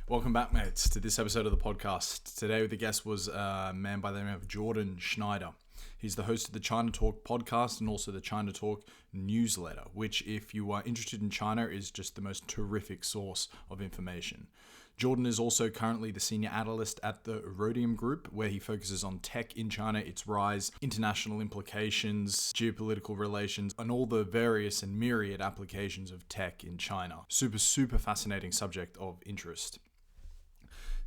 Welcome back, mates, to this episode of the podcast. Today, the guest was a man by the name of Jordan Schneider. He's the host of the ChinaTalk podcast and also the ChinaTalk Newsletter, which, if you are interested in China, is just the most terrific source of information. Jordan is also currently the senior analyst at the Rhodium group, where he focuses on tech in China, its rise, international implications, geopolitical relations, and all the various and myriad applications of tech in China. Super fascinating subject of interest.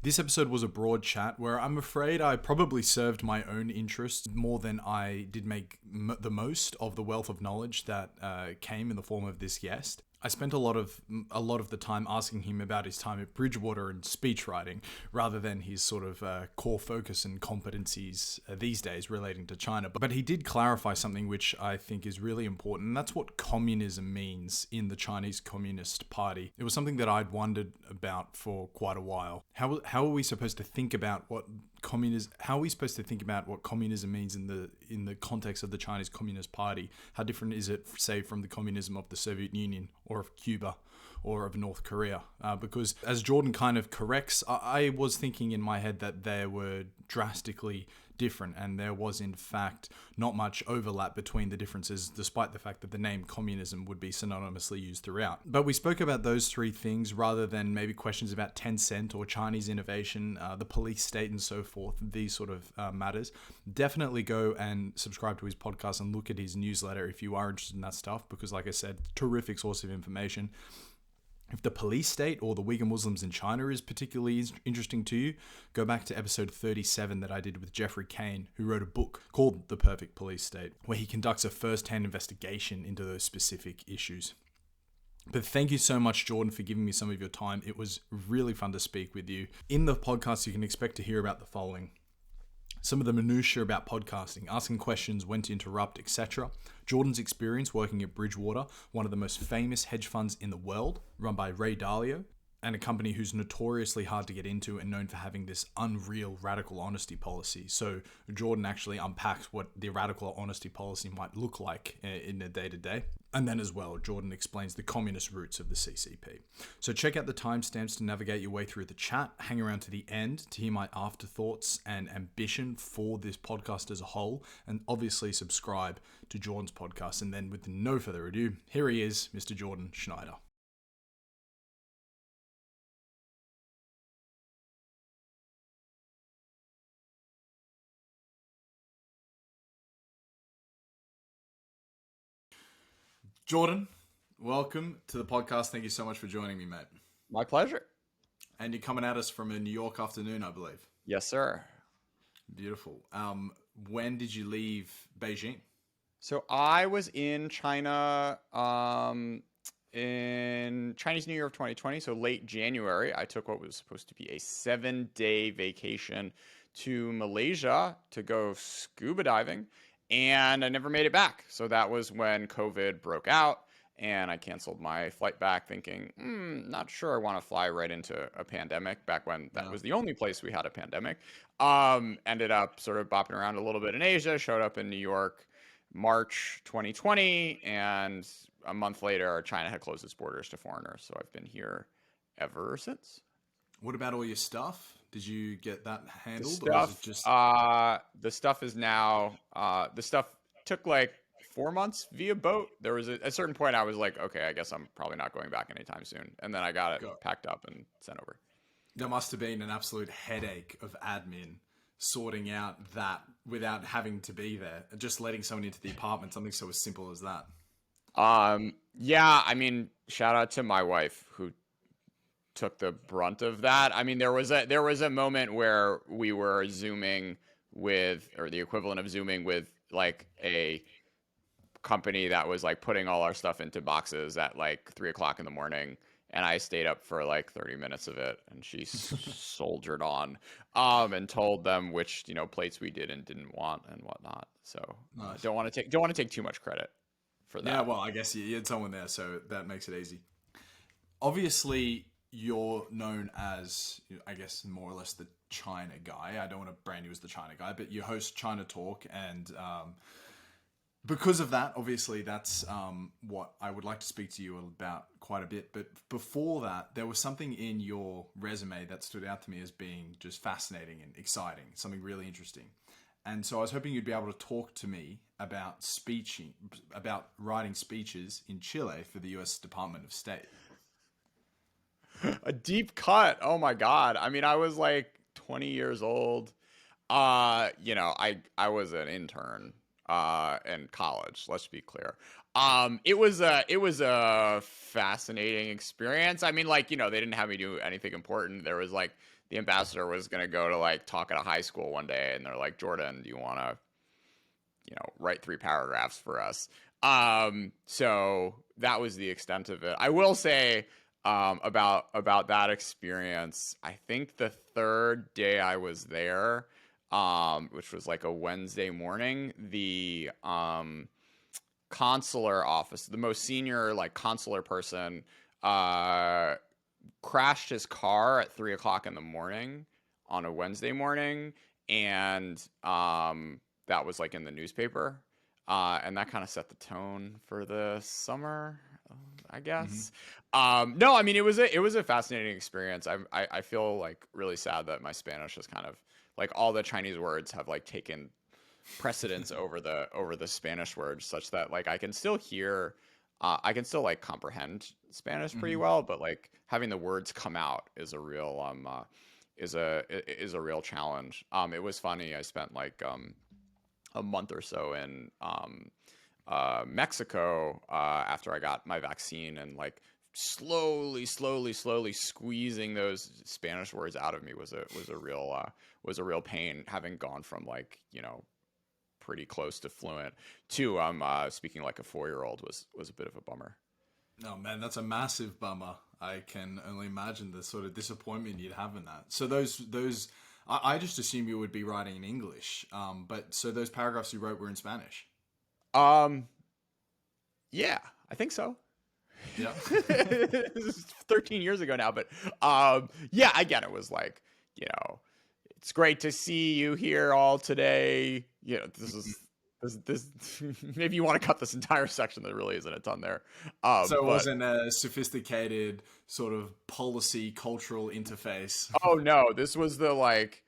This episode was a broad chat where I'm afraid I probably served my own interests more than I did make the most of the wealth of knowledge that came in the form of this guest. I spent a lot of the time asking him about his time at Bridgewater and speechwriting, rather than his sort of core focus and competencies these days relating to China. But he did clarify something which I think is really important, and that's what communism means in the Chinese Communist Party. It was something that I'd wondered about for quite a while. How are we supposed to think about what communism? How are we supposed to think about what communism means in the context of the Chinese Communist Party? How different is it, say, from the communism of the Soviet Union or of Cuba or of North Korea? Because as Jordan kind of corrects, I was thinking in my head that they were drastically different, and there was in fact not much overlap between the differences, despite the fact that the name communism would be synonymously used throughout. But we spoke about those three things rather than maybe questions about Tencent or Chinese innovation, the police state and so forth, these sort of matters. Definitely go and subscribe to his podcast and look at his newsletter if you are interested in that stuff, because like I said, terrific source of information. If the police state or the Uyghur Muslims in China is particularly interesting to you, go back to episode 37 that I did with Jeffrey Kane, who wrote a book called The Perfect Police State, where he conducts a first-hand investigation into those specific issues. But thank you so much, Jordan, for giving me some of your time. It was really fun to speak with you. In the podcast, you can expect to hear about the following: some of the minutiae about podcasting, asking questions, when to interrupt, etc. Jordan's experience working at Bridgewater, one of the most famous hedge funds in the world, run by Dalio, and a company who's notoriously hard to get into and known for having this unreal radical honesty policy. So Jordan actually unpacks what the radical honesty policy might look like in the day-to-day. And then as well, Jordan explains the communist roots of the CCP. So check out the timestamps to navigate your way through the chat. Hang around to the end to hear my afterthoughts and ambition for this podcast as a whole. And obviously subscribe to Jordan's podcast. And then with no further ado, here he is, Mr. Jordan Schneider. Jordan, welcome to the podcast. Thank you so much for joining me, mate. My pleasure. And you're coming at us from a New York afternoon, I believe. Yes, sir. Beautiful. When did you leave Beijing? So I was in China in Chinese New Year of 2020, so late January. I took what was supposed to be a 7-day vacation to Malaysia to go scuba diving, and I never made it back. So that was when COVID broke out, and I canceled my flight back thinking, not sure I want to fly right into a pandemic back when that was the only place we had a pandemic. Ended up sort of bopping around a little bit in Asia, showed up in New York March 2020, and a month later, China had closed its borders to foreigners. So I've been here ever since. What about all your stuff? Did you get that handled? Or was it just... the stuff is now, the stuff took like 4 months via boat. There was a certain point I was like, okay, I guess I'm probably not going back anytime soon. And then I got it packed up and sent over. There must have been an absolute headache of admin sorting out that without having to be there, just letting someone into the apartment, something so as simple as that. Yeah, I mean, shout out to my wife who took the brunt of that. I mean, there was a moment where we were Zooming with, or the equivalent of Zooming with, like a company that was like putting all our stuff into boxes at like 3 o'clock in the morning. And I stayed up for like 30 minutes of it, and she soldiered on, and told them which, plates we did and didn't want and whatnot. So nice. Don't want to take too much credit for that. Yeah, well, I guess you had someone there, so that makes it easy. Obviously, you're known as, I guess, more or less the China guy. I don't want to brand you as the China guy, but you host ChinaTalk, and Because of that, obviously, that's what I would like to speak to you about quite a bit. But before that, there was something in your resume that stood out to me as being just fascinating and exciting, something really interesting. And so I was hoping you'd be able to talk to me about about writing speeches in Chile for the U.S. Department of State. A deep cut. Oh my God. I mean, I was like 20 years old. I was an intern in college, let's be clear. It was a fascinating experience. I mean, like, they didn't have me do anything important. There was like the ambassador was gonna go to like talk at a high school one day, and they're like, Jordan, do you wanna, write 3 paragraphs for us? So that was the extent of it. I will say about that experience. I think the third day I was there, which was like a Wednesday morning, the consular office, the most senior like consular person, crashed his car at 3 o'clock in the morning on a Wednesday morning, and that was like in the newspaper, and that kind of set the tone for the summer, I Mm-hmm. guess. No, I mean it was a fascinating experience. I feel like really sad that my Spanish is kind of like all the Chinese words have like taken precedence over the Spanish words, such that like I can still like comprehend Spanish pretty Mm-hmm. well, but like having the words come out is a real is a real challenge. It was funny. I spent like a month or so in Mexico after I got my vaccine, and like slowly squeezing those Spanish words out of me was a real pain. Having gone from like pretty close to fluent to speaking like a 4-year-old was a bit of a bummer. Oh man, that's a massive bummer. I can only imagine the sort of disappointment you'd have in that. So those I just assume you would be writing in English. But so those paragraphs you wrote were in Spanish. Um, yeah, I think so. Yeah. This is 13 years ago now, but yeah, again, it was like, it's great to see you here all today. This maybe you want to cut this entire section. There really isn't a ton there. So it But wasn't a sophisticated sort of policy cultural interface. oh no, this was the like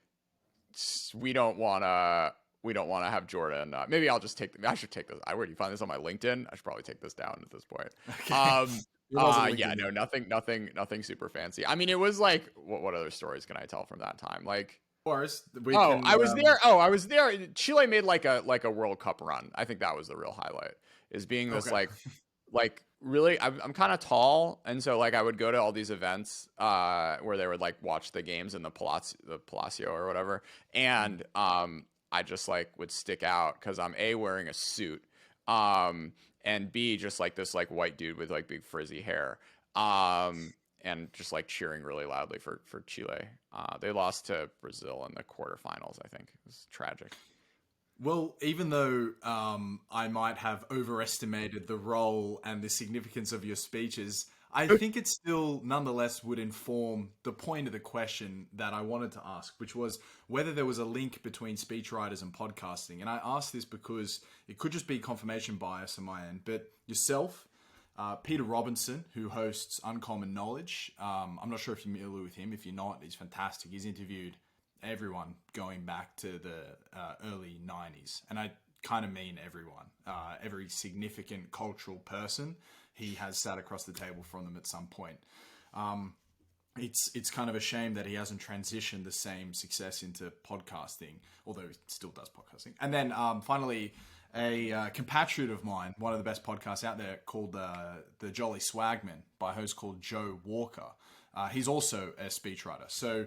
we don't want to have Jordan. Maybe I'll just take. I should take this. I already find this on my LinkedIn. I should probably take this down at this point. Okay. It wasn't Yeah, LinkedIn no, then. nothing super fancy. I mean, it was like, what other stories can I tell from that time? Like, Of course, we oh, can. I was there. Oh, I was there. Chile made like a World Cup run. I think that was the real highlight. Is being this Okay. like really. I'm kind of tall, and so like I would go to all these events where they would like watch the games in the Palacio or whatever, and I just like would stick out because I'm A, wearing a suit, and B, just like this like white dude with like big frizzy hair, and just like cheering really loudly for Chile. They lost to Brazil in the quarterfinals. I think it was tragic. Well, even though I might have overestimated the role and the significance of your speeches, I think it still nonetheless would inform the point of the question that I wanted to ask, which was whether there was a link between speechwriters and podcasting. And I asked this because it could just be confirmation bias on my end, but yourself, Peter Robinson, who hosts Uncommon Knowledge, I'm not sure if you're familiar with him. If you're not, he's fantastic. He's interviewed everyone going back to the early 90s. And I kind of mean everyone. Every significant cultural person, he has sat across the table from them at some point. It's kind of a shame that he hasn't transitioned the same success into podcasting, although he still does podcasting. And then finally, a compatriot of mine, one of the best podcasts out there, called The Jolly Swagman by a host called Joe Walker. He's also a speechwriter. So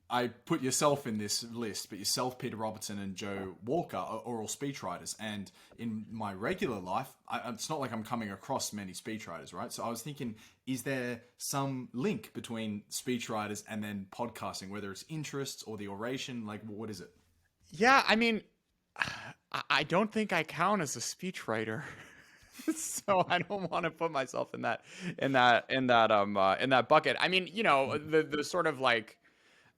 I put yourself in this list, but yourself, Peter Robertson, and Joe Walker are all speechwriters. And in my regular life, it's not like I'm coming across many speechwriters, right? So I was thinking, is there some link between speechwriters and then podcasting, whether it's interests or the oration? Like, what is it? Yeah, I mean, I don't think I count as a speechwriter. So I don't want to put myself in that bucket. I mean, the sort of like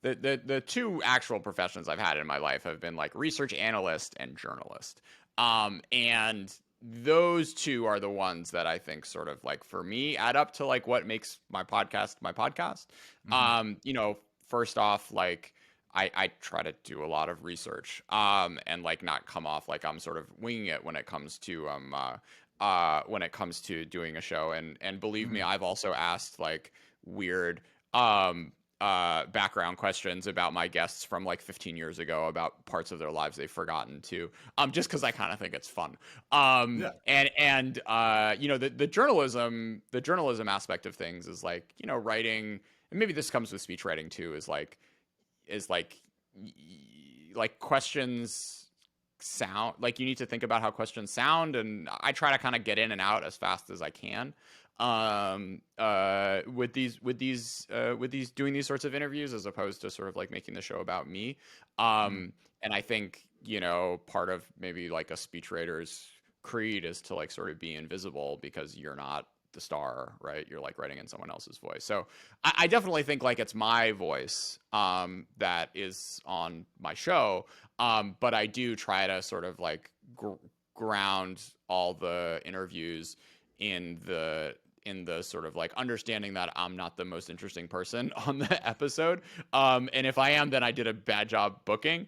the two actual professions I've had in my life have been like research analyst and journalist. And those two are the ones that I think sort of like for me add up to like what makes my podcast my podcast. You know, first off, like I try to do a lot of research and like not come off like I'm sort of winging it when it comes to doing a show. And believe me, I've also asked like weird background questions about my guests from like 15 years ago about parts of their lives they've forgotten to, just because I kind of think it's fun. Yeah. And you know, the journalism aspect of things is like, you know, writing, and maybe this comes with speech writing too, is like questions sound like, you need to think about how questions sound, and I try to kind of get in and out as fast as I can with these doing these sorts of interviews, as opposed to sort of like making the show about me. And I think, you know, part of maybe like a speechwriter's creed is to like sort of be invisible, because you're not the star, right? You're like writing in someone else's voice. So I definitely think like it's my voice that is on my show, but I do try to sort of like ground all the interviews in the sort of like understanding that I'm not the most interesting person on the episode, and if I am, then I did a bad job booking,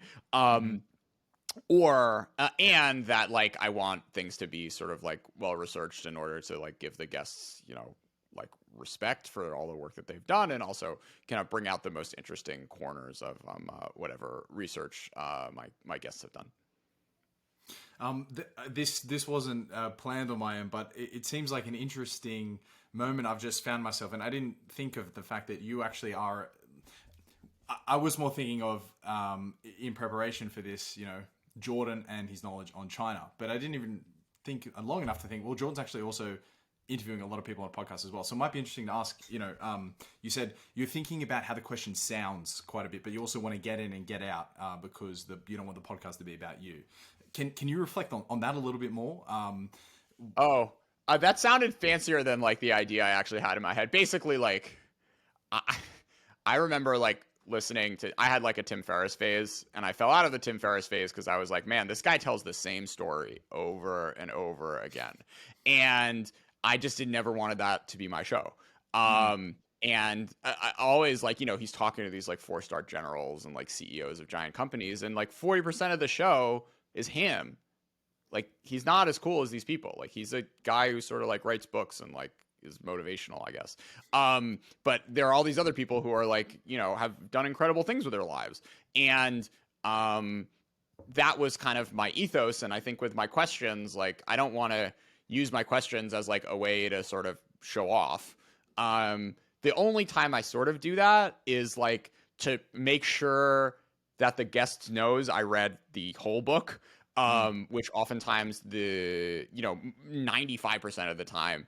or and that like I want things to be sort of like well researched in order to like give the guests, you know, like respect for all the work that they've done, and also kind of bring out the most interesting corners of whatever research my guests have done. This wasn't planned on my end, but it seems like an interesting moment I've just found myself, and I didn't think of the fact that you actually are. I was more thinking of in preparation for this, you know, Jordan and his knowledge on China, but I didn't even think long enough to think, well, Jordan's actually also interviewing a lot of people on a podcast as well. So it might be interesting to ask, you know, you said you're thinking about how the question sounds quite a bit, but you also want to get in and get out because you don't want the podcast to be about you. Can you reflect on that a little bit more? That sounded fancier than like the idea I actually had in my head. Basically, like I remember like listening to, I had like a Tim Ferriss phase, and I fell out of the Tim Ferriss phase because I was like, man, this guy tells the same story over and over again, and I just never wanted that to be my show. And I always like, you know, he's talking to these like 4-star generals and like CEOs of giant companies, and like 40% of the show is him. Like, he's not as cool as these people. Like, he's a guy who sort of like writes books and like is motivational, I guess. But there are all these other people who are like, you know, have done incredible things with their lives. And that was kind of my ethos. And I think with my questions, like, I don't want to use my questions as like a way to sort of show off. The only time I sort of do that is like to make sure that the guest knows I read the whole book. Which oftentimes 95% of the time,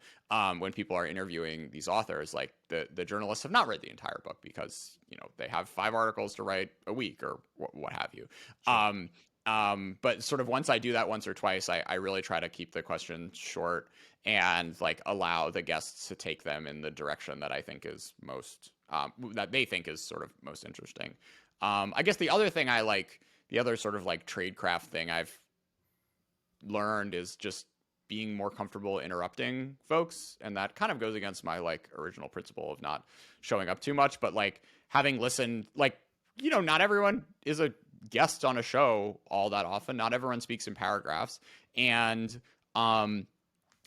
when people are interviewing these authors, like the journalists have not read the entire book because, you know, they have 5 articles to write a week or what have you. Sure. But sort of once I do that once or twice, I really try to keep the questions short and like allow the guests to take them in the direction that I think is most, that they think is sort of most interesting. I guess the other thing the other sort of like tradecraft thing I've learned is just being more comfortable interrupting folks. And that kind of goes against my like original principle of not showing up too much, but like having listened, like, you know, not everyone is a guest on a show all that often. Not everyone speaks in paragraphs. And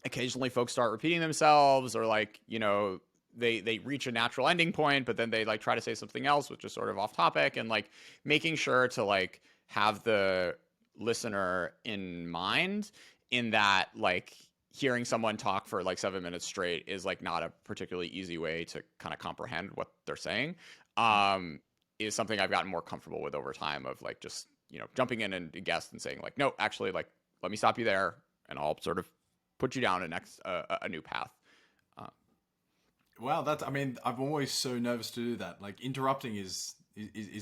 occasionally folks start repeating themselves, or like, you know, they reach a natural ending point, but then they like try to say something else, which is sort of off topic, and like making sure to like have the listener in mind, in that like hearing someone talk for like 7 minutes straight is like not a particularly easy way to kind of comprehend what they're saying, is something I've gotten more comfortable with over time, of like just, you know, jumping in and guest and saying like, no, actually, like, let me stop you there and I'll sort of put you down a new path. Wow, I mean, I'm always so nervous to do that. Like, interrupting is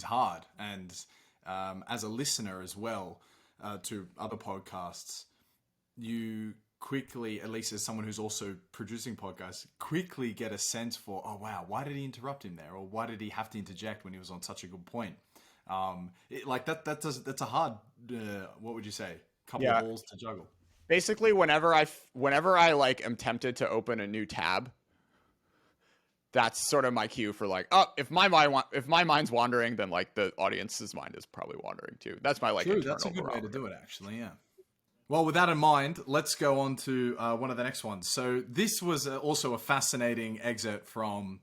hard, and as a listener as well to other podcasts, you quickly, at least as someone who's also producing podcasts, quickly get a sense for, oh wow, why did he interrupt him there, or why did he have to interject when he was on such a good point? That's a hard, what would you say, couple of balls to juggle. Basically, whenever I like am tempted to open a new tab, that's sort of my cue for like, oh, if my mind's wandering, then like the audience's mind is probably wandering too. That's my like True, that's a internal good way to barometer. do it, actually. Yeah. Well, with that in mind, let's go on to one of the next ones. So this was also a fascinating excerpt from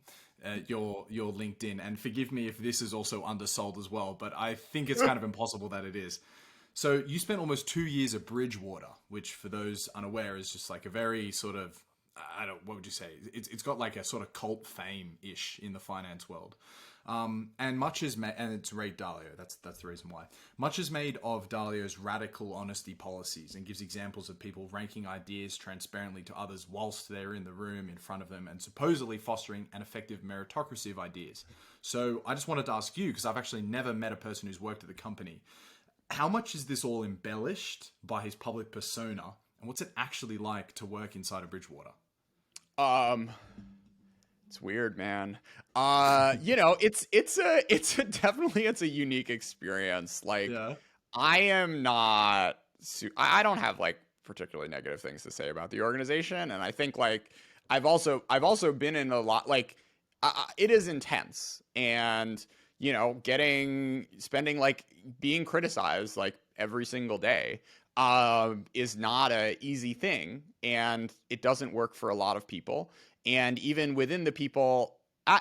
your LinkedIn, and forgive me if this is also undersold as well, but I think it's kind of impossible that it is. So you spent almost 2 years at Bridgewater, which for those unaware is just like a very sort of, I don't, what would you say? It's got like a sort of cult fame-ish in the finance world. And much is made, and it's Ray Dalio. That's the reason why. Much is made of Dalio's radical honesty policies and gives examples of people ranking ideas transparently to others whilst they're in the room in front of them and supposedly fostering an effective meritocracy of ideas. So I just wanted to ask you, because I've actually never met a person who's worked at the company, how much is this all embellished by his public persona, and what's it actually like to work inside of Bridgewater? It's weird, man. It's a unique experience. Like, Yeah. I am not. I don't have like particularly negative things to say about the organization, and I think like I've also been in a lot like it is intense, and spending like being criticized like every single day is not a easy thing, and it doesn't work for a lot of people. And even within the people,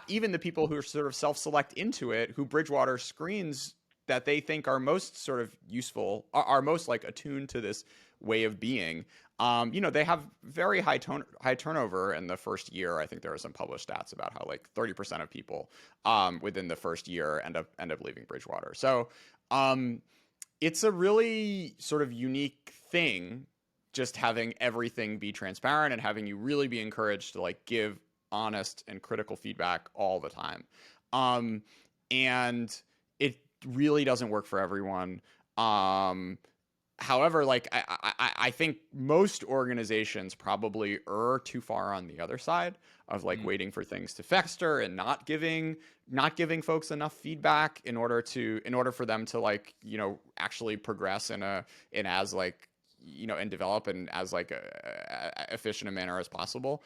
even the people who are sort of self-select into it, who Bridgewater screens that they think are most sort of useful, are most like attuned to this way of being. They have very high turnover in the first year. I think there are some published stats about how like 30% of people within the first year end up leaving Bridgewater. So it's a really sort of unique thing, just having everything be transparent and having you really be encouraged to like give honest and critical feedback all the time. And it really doesn't work for everyone. However, like I think most organizations probably err too far on the other side of like waiting for things to fester and not giving folks enough feedback in order for them to like actually progress in as like and develop in as like a efficient a manner as possible.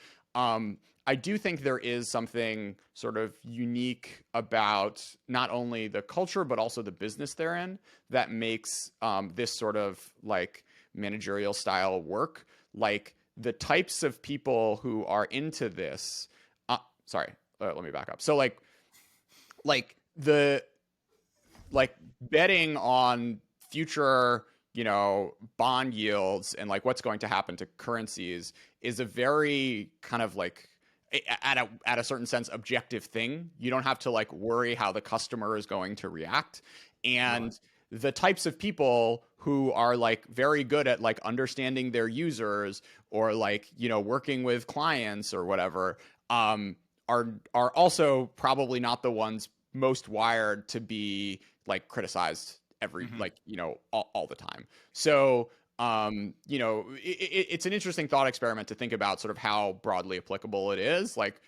I do think there is something sort of unique about not only the culture, but also the business they're in that makes this sort of like managerial style work. Like the types of people who are into this, let me back up. So like the, like betting on future, bond yields and like what's going to happen to currencies is a very kind of like at a certain sense objective thing. You don't have to like worry how the customer is going to react. And right. The types of people who are like very good at like understanding their users or like, working with clients or whatever, are also probably not the ones most wired to be like criticized every like all the time. So it's an interesting thought experiment to think about sort of how broadly applicable it is. Like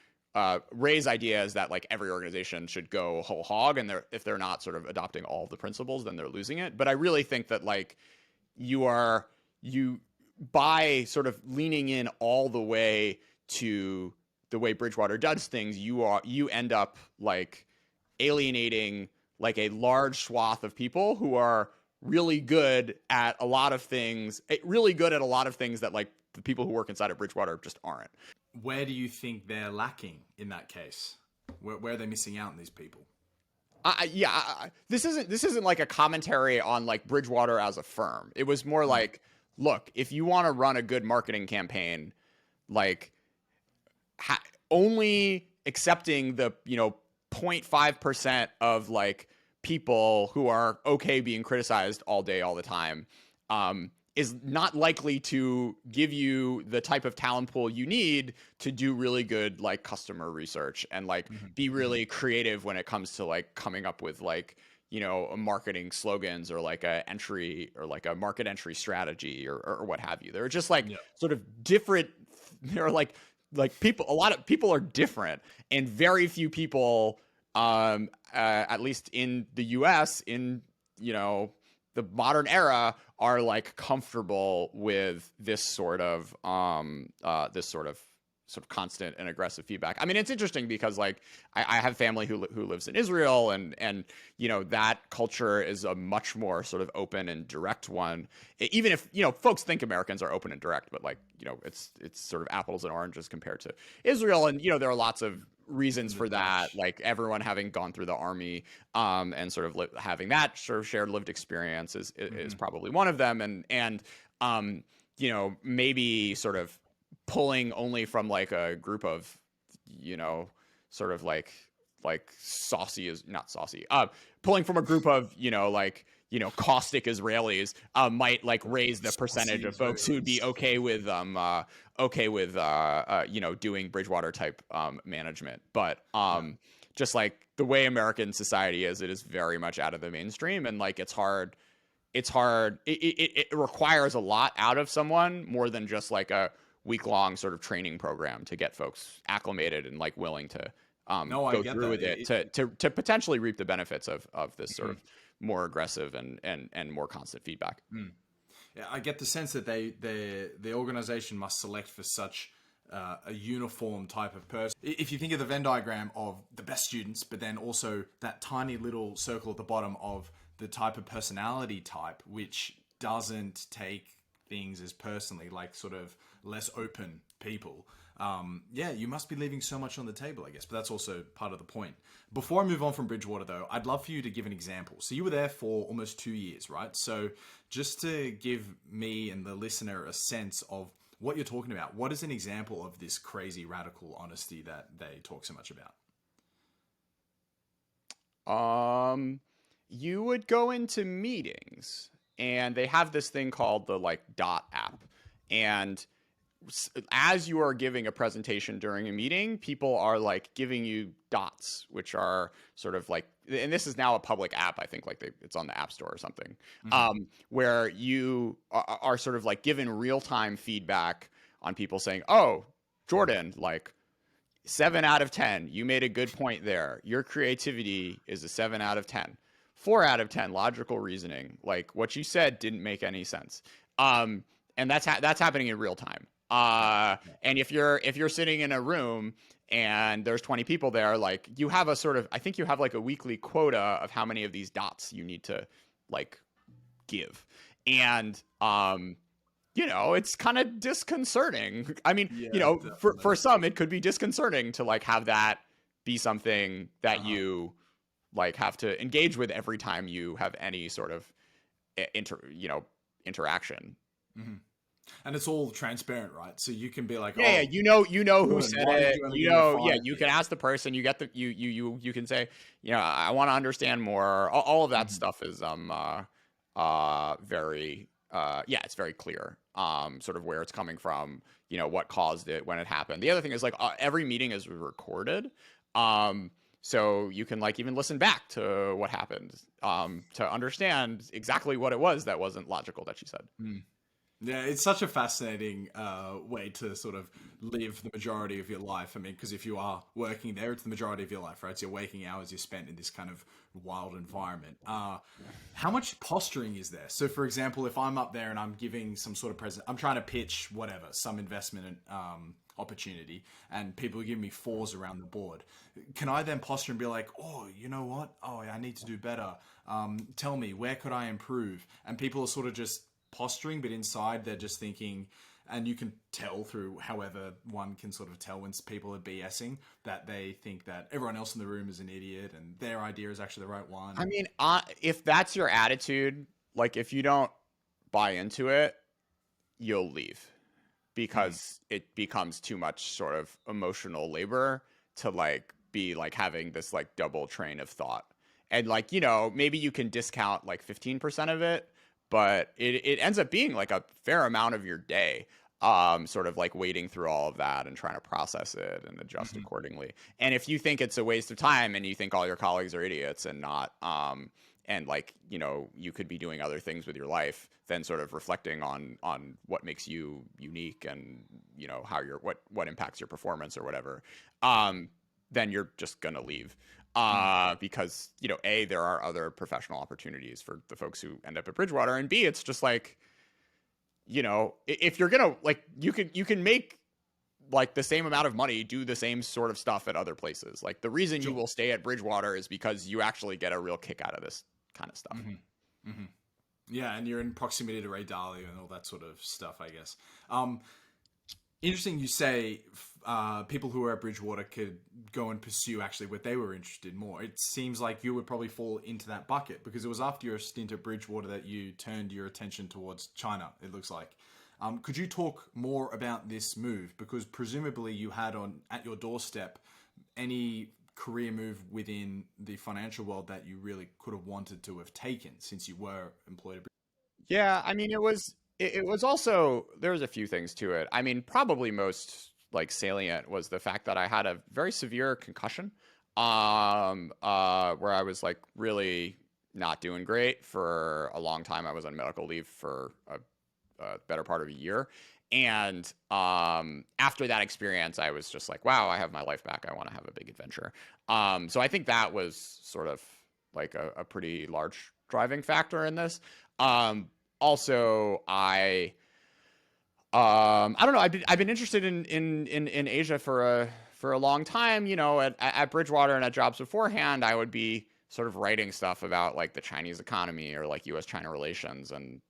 Ray's idea is that like every organization should go whole hog, and if they're not sort of adopting all of the principles, then they're losing it. But I really think that like you by sort of leaning in all the way to the way Bridgewater does things, you end up like alienating like a large swath of people who are really good at a lot of things that like the people who work inside of Bridgewater just aren't. Where do you think they're lacking in that case? Where are they missing out on these people? This isn't like a commentary on like Bridgewater as a firm. It was more like, look, if you want to run a good marketing campaign, like only accepting the 0.5% of like people who are okay being criticized all day all the time is not likely to give you the type of talent pool you need to do really good like customer research and like be really creative when it comes to like coming up with like marketing slogans or like a entry or like a market entry strategy or what have you. They're just like sort of different. They're like people, a lot of people are different, and very few people at least in the US in the modern era are like comfortable with this sort of constant and aggressive feedback. I mean, it's interesting because like I have family who lives in Israel, and you know, that culture is a much more sort of open and direct one. Even if, you know, folks think Americans are open and direct, but like, you know, it's sort of apples and oranges compared to Israel. And, you know, there are lots of reasons for that, like everyone having gone through the army, and sort of having that sort of shared lived experience is probably one of them. And you know, maybe sort of pulling only from like a group of, you know, sort of like saucy is not saucy, pulling from a group of, you know, like, you know, caustic Israelis might like raise the percentage of folks who'd be okay with you know, doing Bridgewater type management. But just like the way American society is, it is very much out of the mainstream, and like it's hard. It requires a lot out of someone, more than just like a week-long sort of training program to get folks acclimated and like willing to go through with it to potentially reap the benefits of this sort of more aggressive and more constant feedback. Yeah, I get the sense that the organization must select for such a uniform type of person. If you think of the Venn diagram of the best students, but then also that tiny little circle at the bottom of the type of personality type, which doesn't take things as personally, like sort of less open people. Yeah, you must be leaving so much on the table, I guess, but that's also part of the point. Before I move on from Bridgewater, though, I'd love for you to give an example. So you were there for almost 2 years, right? So just to give me and the listener a sense of what you're talking about, what is an example of this crazy radical honesty that they talk so much about? You would go into meetings, and they have this thing called the like dot app, and as you are giving a presentation during a meeting, people are like giving you dots, which are sort of like, and this is now a public app, I think, like it's on the App Store or something, where you are sort of like given real-time feedback on people saying, oh, Jordan, like 7 out of 10, you made a good point there. Your creativity is a 7 out of 10. 4 out of 10, logical reasoning. Like what you said didn't make any sense. And that's happening in real time. And if you're sitting in a room and there's 20 people there, like you have a sort of, I think you have like a weekly quota of how many of these dots you need to like give. And, you know, it's kind of disconcerting. I mean, you know, for some, it could be disconcerting to like have that be something that you like have to engage with every time you have any sort of interaction. And it's all transparent, right? So you can be like, yeah, you know who said it. You know, yeah, you can ask the person. You get the you can say, you know, I want to understand more. All of that stuff is very it's very clear. Sort of where it's coming from. You know, what caused it, when it happened. The other thing is like every meeting is recorded. So you can like even listen back to what happened to understand exactly what it was that wasn't logical that she said. Yeah, it's such a fascinating way to sort of live the majority of your life. I mean, because if you are working there, it's the majority of your life, right? It's your waking hours you spent in this kind of wild environment. How much posturing is there? So, for example, if I'm up there and I'm giving some sort of I'm trying to pitch whatever, some investment opportunity, and people give me 4s around the board, can I then posture and be like, oh, you know what? Oh, I need to do better. Tell me, where could I improve? And people are sort of just posturing, but inside they're just thinking, and you can tell through however one can sort of tell when people are BSing, that they think that everyone else in the room is an idiot and their idea is actually the right one. I mean, if that's your attitude, like if you don't buy into it, you'll leave, because it becomes too much sort of emotional labor to like be like having this like double train of thought. And like, you know, maybe you can discount like 15% of it, but it ends up being like a fair amount of your day, sort of like wading through all of that and trying to process it and adjust accordingly. And if you think it's a waste of time and you think all your colleagues are idiots and not, and like, you know, you could be doing other things with your life, then sort of reflecting on what makes you unique and, you know, how what impacts your performance or whatever, then you're just gonna leave. because, A, there are other professional opportunities for the folks who end up at Bridgewater, and B, it's just like, if you're gonna like, you can make like the same amount of money, do the same sort of stuff at other places. Like the reason you will stay at Bridgewater is because you actually get a real kick out of this kind of stuff. Yeah, and you're in proximity to Ray Dalio and all that sort of stuff, I guess. Interesting you say people who are at Bridgewater could go and pursue actually what they were interested in more. It seems like you would probably fall into that bucket because it was after your stint at Bridgewater that you turned your attention towards China, it looks like. Could you talk more about this move? Because presumably you had at your doorstep any career move within the financial world that you really could have wanted to have taken since you were employed at Bridgewater. Yeah, I mean, it was also, there was a few things to it. I mean, probably most like salient was the fact that I had a very severe concussion, where I was like really not doing great for a long time. I was on medical leave for a better part of a year. And after that experience, I was just like, wow, I have my life back. I want to have a big adventure. So I think that was sort of like a pretty large driving factor in this. Also, I don't know. I've been interested in Asia for a long time. At Bridgewater and at jobs beforehand, I would be sort of writing stuff about like the Chinese economy or like U.S.-China relations, and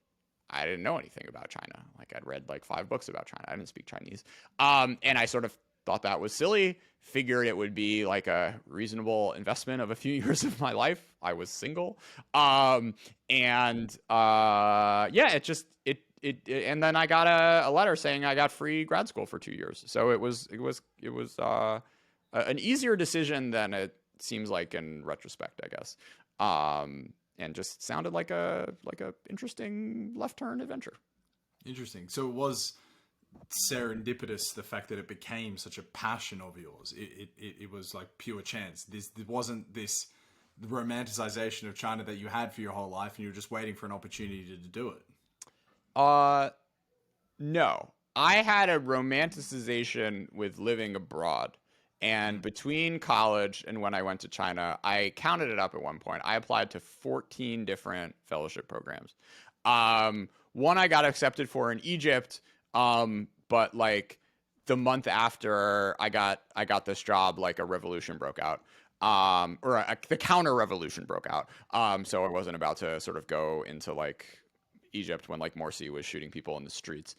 I didn't know anything about China. Like I'd read like 5 books about China. I didn't speak Chinese, and I sort of thought that was silly. Figured it would be like a reasonable investment of a few years of my life. I was single, and and then I got a letter saying I got free grad school for 2 years. So it was an easier decision than it seems like in retrospect, I guess. And just sounded like a interesting left turn adventure. Interesting. So it was serendipitous, the fact that it became such a passion of yours. It was like pure chance. There wasn't this romanticization of China that you had for your whole life and you were just waiting for an opportunity to do it. No. I had a romanticization with living abroad. And between college and when I went to China, I counted it up at one point. I applied to 14 different fellowship programs. One I got accepted for in Egypt, but like the month after I got this job, like a revolution broke out. The counter revolution broke out. So I wasn't about to sort of go into like Egypt when like Morsi was shooting people in the streets.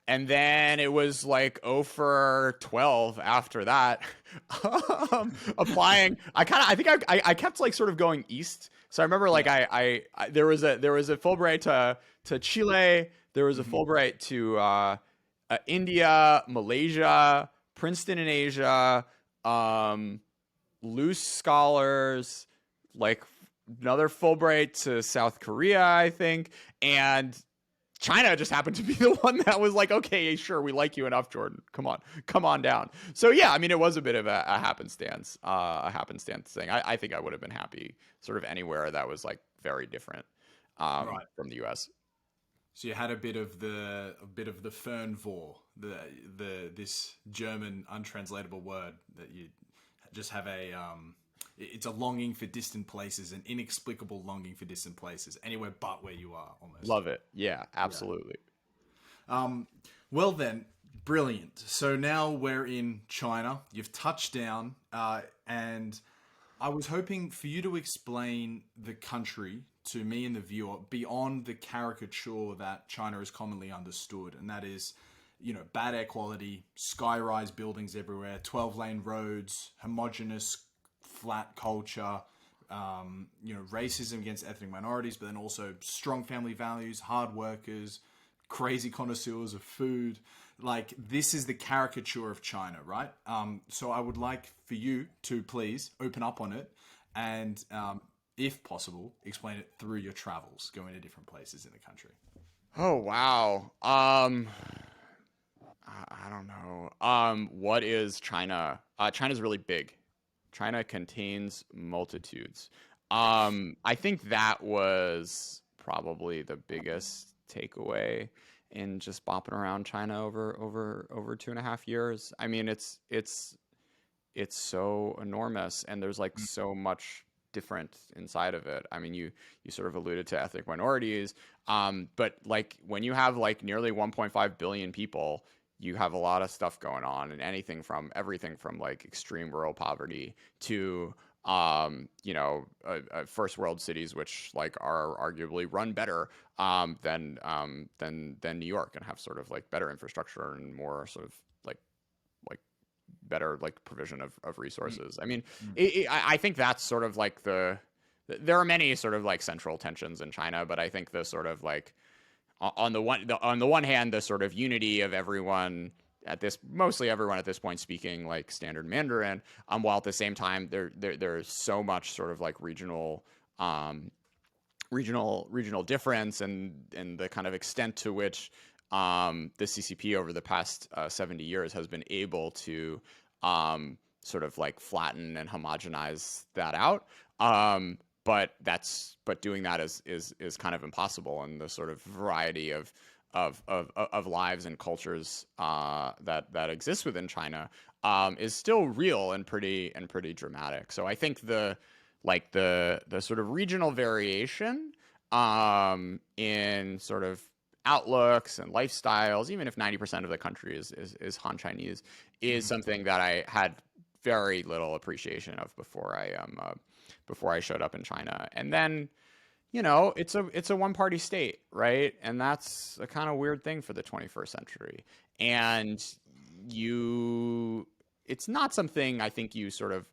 And then it was like 0 for 12 after that. Applying, I think I kept like sort of going east. So I remember like I there was a Fulbright to Chile. There was a Fulbright to India, Malaysia, Princeton in Asia, loose scholars, like another Fulbright to South Korea, I think, and China just happened to be the one that was like, okay, sure, we like you enough, Jordan. Come on down. So yeah, I mean, it was a bit of a happenstance thing. I think I would have been happy sort of anywhere that was like very different from the U.S. So you had a bit of the Fernvor, this German untranslatable word that you just have it's a longing for distant places, an inexplicable longing for distant places, anywhere but where you are, almost. Love it. Yeah, absolutely. Yeah. Well then, brilliant. So now we're in China. You've touched down, and I was hoping for you to explain the country to me and the viewer beyond the caricature that China is commonly understood, and that is, bad air quality, sky-rise buildings everywhere, 12-lane roads, homogenous flat culture, racism against ethnic minorities, but then also strong family values, hard workers, crazy connoisseurs of food. Like, this is the caricature of China, right? So I would like for you to please open up on it and, if possible, explain it through your travels, going to different places in the country. Oh, wow. I don't know. What is China? China's really big. China contains multitudes. I think that was probably the biggest takeaway in just bopping around China over 2.5 years. I mean, it's it's so enormous, and there's like so much different inside of it. I mean, you sort of alluded to ethnic minorities, but like when you have like nearly 1.5 billion people, you have a lot of stuff going on, and everything from like extreme rural poverty to first world cities which like are arguably run better than New York, and have sort of like better infrastructure and more sort of like better like provision of resources. I mean, I think that's sort of like there are many sort of like central tensions in China, but I think the sort of like on the one hand, the sort of unity of mostly everyone at this point speaking like standard Mandarin, while at the same time there's so much sort of like regional difference, and the kind of extent to which the CCP over the past 70 years has been able to sort of like flatten and homogenize that out. But doing that is kind of impossible, and the sort of variety of lives and cultures that exists within China is still real and pretty dramatic. So I think the sort of regional variation in sort of outlooks and lifestyles, even if 90% of the country is Han Chinese, is something that I had very little appreciation of before I showed up in China. And then, it's a one party state, right? And that's a kind of weird thing for the 21st century. And it's not something I think you sort of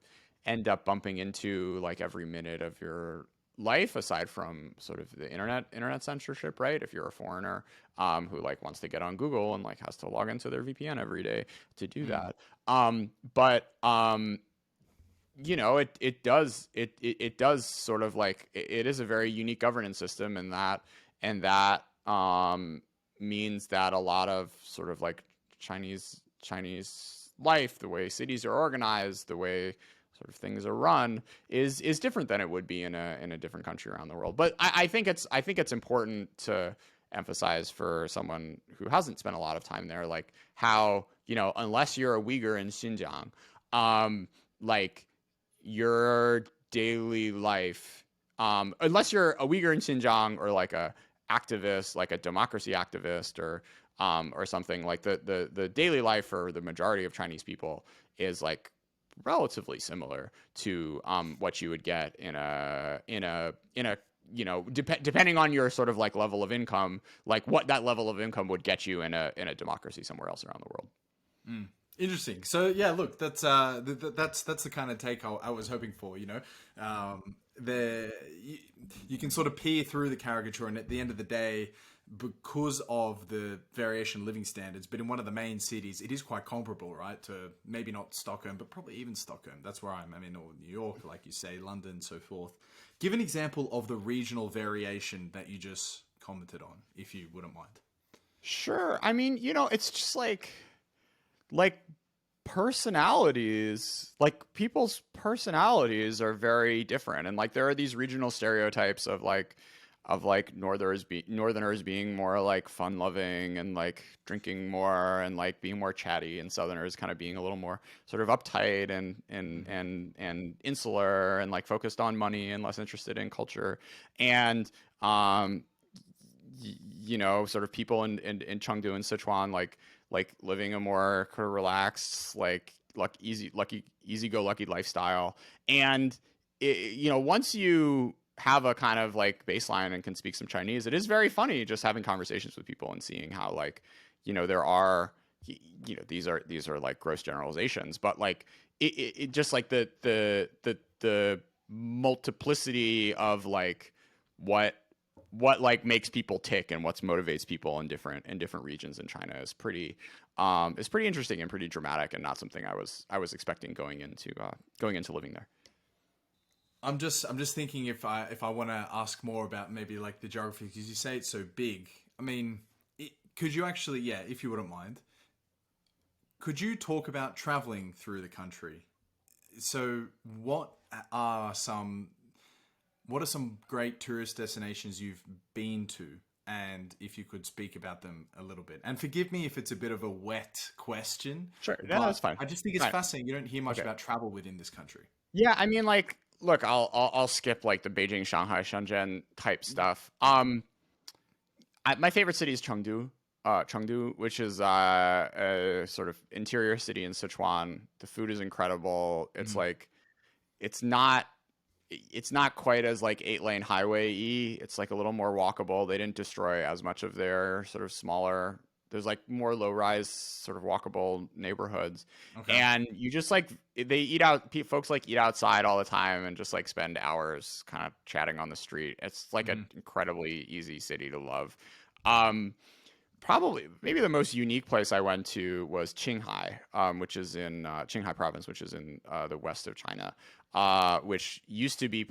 end up bumping into like every minute of your life, aside from sort of the internet censorship, right? If you're a foreigner who like wants to get on Google and like has to log into their VPN every day to do that. It does sort of like it is a very unique governance system, and that means that a lot of sort of like Chinese life, the way cities are organized, the way sort of things are run is different than it would be in a different country around the world. But I think it's important to emphasize for someone who hasn't spent a lot of time there, like how, unless you're a Uyghur in Xinjiang, like your daily life, unless you're a Uyghur in Xinjiang or like a activist, like a democracy activist or something, like the daily life for the majority of Chinese people is like relatively similar to what you would get in a depending on your sort of like level of income, like what that level of income would get you in a democracy somewhere else around the world. Interesting. So yeah, look, that's the kind of take I was hoping for. You can sort of peer through the caricature, and at the end of the day, because of the variation in living standards, but in one of the main cities, it is quite comparable, right? To maybe not Stockholm, but probably even Stockholm. That's where I'm. I mean, or New York, like you say, London, so forth. Give an example of the regional variation that you just commented on, if you wouldn't mind. Sure. I mean, it's just like personalities, like people's personalities are very different, and like there are these regional stereotypes of northerners being more like fun loving and like drinking more and like being more chatty, and southerners kind of being a little more sort of uptight and insular and like focused on money and less interested in culture. And sort of people in Chengdu and Sichuan like living a more kind of relaxed, like easy-go-lucky lifestyle. And once you have a kind of like baseline and can speak some Chinese, it is very funny just having conversations with people and seeing how like there are these are like gross generalizations, but like it just like the multiplicity of like what like makes people tick and what motivates people in different regions in China is pretty interesting and pretty dramatic, and not something I was expecting going into living there. I'm just thinking if I want to ask more about maybe like the geography, because you say it's so big. I mean, could you actually, yeah, if you wouldn't mind, could you talk about traveling through the country? So what are some great tourist destinations you've been to, and if you could speak about them a little bit. And forgive me if it's a bit of a wet question. Sure. But No, that's fine. I just think it's Fine. fascinating. You don't hear much Okay. about travel within this country. Yeah, I mean, like, look, I'll skip like the Beijing, Shanghai, Shenzhen type stuff. My favorite city is Chengdu, which is a sort of interior city in Sichuan. The food is incredible. It's like it's not quite as like 8-lane highway-y. It's like a little more walkable. They didn't destroy as much of their sort of smaller. There's like more low-rise sort of walkable neighborhoods, and you just like they eat out. Folks like eat outside all the time and just like spend hours kind of chatting on the street. It's like an incredibly easy city to love. Probably maybe the most unique place I went to was Qinghai, which is in Qinghai province, which is in the west of China, which used to be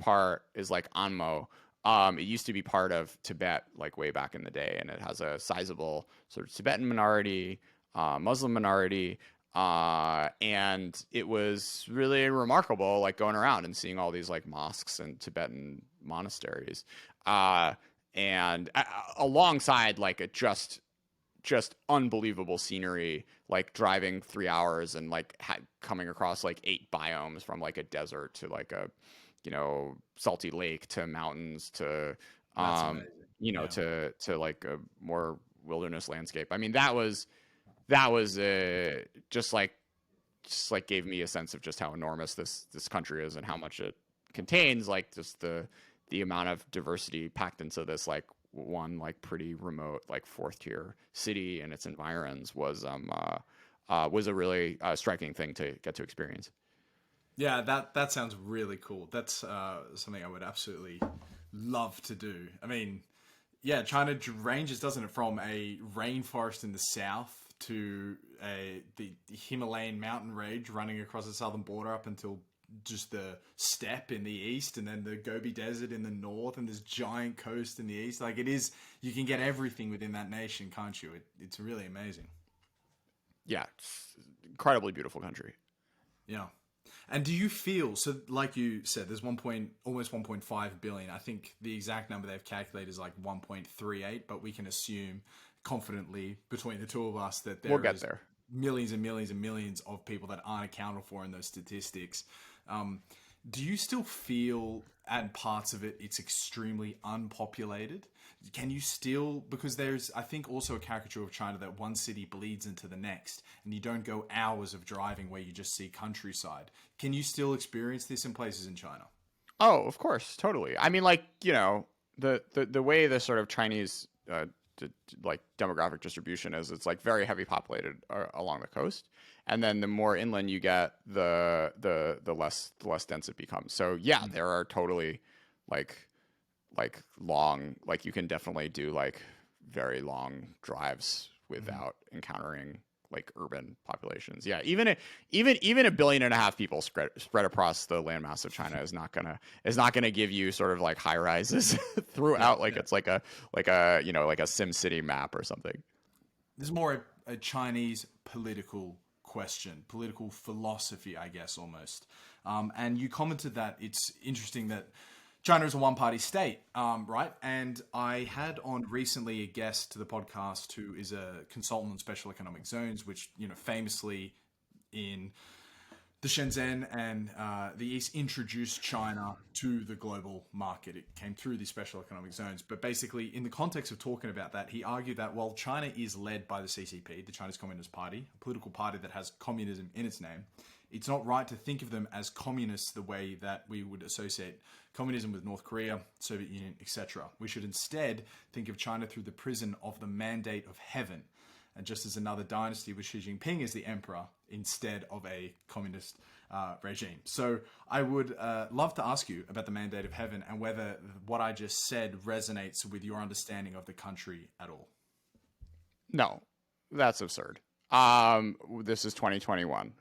like Anmo. It used to be part of Tibet, like way back in the day, and it has a sizable sort of Tibetan minority, Muslim minority, and it was really remarkable, like going around and seeing all these like mosques and Tibetan monasteries, and alongside like a just unbelievable scenery, like driving 3 hours and like coming across like 8 biomes from like a desert to like a salty lake to mountains to to like a more wilderness landscape. I mean, that was just like gave me a sense of just how enormous this country is and how much it contains, like just the amount of diversity packed into this like one like pretty remote like 4th tier city and its environs was a really striking thing to get to experience. Yeah, that sounds really cool. That's something I would absolutely love to do. I mean, yeah, China ranges, doesn't it, from a rainforest in the south to the Himalayan mountain range running across the southern border up until just the steppe in the east, and then the Gobi Desert in the north, and this giant coast in the east. Like, it is, you can get everything within that nation, can't you? It's really amazing. Yeah, it's incredibly beautiful country. Yeah. And do you feel, so like you said, there's almost 1.5 billion. I think the exact number they've calculated is like 1.38, but we can assume confidently between the two of us that we'll get there. Millions and millions and millions of people that aren't accounted for in those statistics. Do you still feel at parts of it it's extremely unpopulated? Can you still, because there's, I think, also a caricature of China that one city bleeds into the next and you don't go hours of driving where you just see countryside. Can you still experience this in places in China? Oh, of course, totally. I mean, like, the way the sort of Chinese like demographic distribution is, it's like very heavy populated along the coast, and then the more inland you get, the less dense it becomes. So yeah, there are totally like long, like you can definitely do like very long drives without encountering like urban populations. Yeah, even a 1.5 billion people spread across the landmass of China is not gonna give you sort of like high rises throughout. It's like a like a Sim City map or something. This is more a Chinese political question, political philosophy, I guess, almost. And you commented that it's interesting that China is a one-party state, right? And I had on recently a guest to the podcast who is a consultant on special economic zones, which, famously in the Shenzhen and the East introduced China to the global market. It came through these special economic zones. But basically, in the context of talking about that, he argued that while China is led by the CCP, the Chinese Communist Party, a political party that has communism in its name, it's not right to think of them as communists the way that we would associate communism with North Korea, Soviet Union, etc. We should instead think of China through the prism of the mandate of heaven, and just as another dynasty with Xi Jinping as the emperor instead of a communist regime. So I would love to ask you about the mandate of heaven and whether what I just said resonates with your understanding of the country at all. No, that's absurd. This is 2021.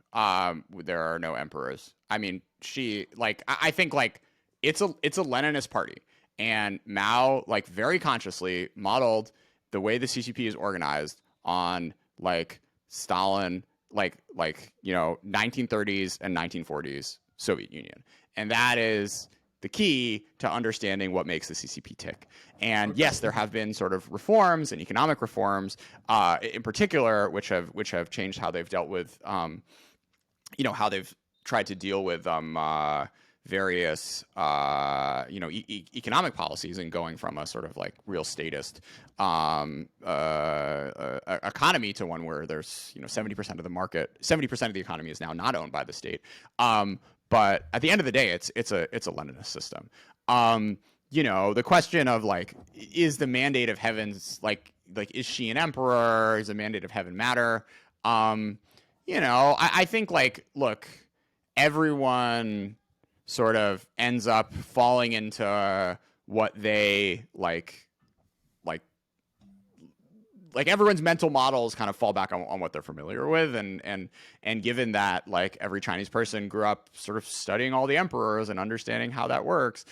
There are no emperors. I mean, I think like it's a Leninist party, and Mao like very consciously modeled the way the CCP is organized on like Stalin, like 1930s and 1940s Soviet Union, and that is the key to understanding what makes the CCP tick. And yes, there have been sort of reforms and economic reforms, in particular, which have changed how they've dealt with, how they've tried to deal with various economic policies, and going from a sort of like real statist economy to one where there's 70% of the market, 70% of the economy is now not owned by the state. But at the end of the day, it's a Leninist system. The question of like, is the mandate of heavens like is she an emperor? Does the mandate of heaven matter? I think like, look, everyone sort of ends up falling into what they like everyone's mental models kind of fall back on what they're familiar with, and given that like every Chinese person grew up sort of studying all the emperors and understanding how that works,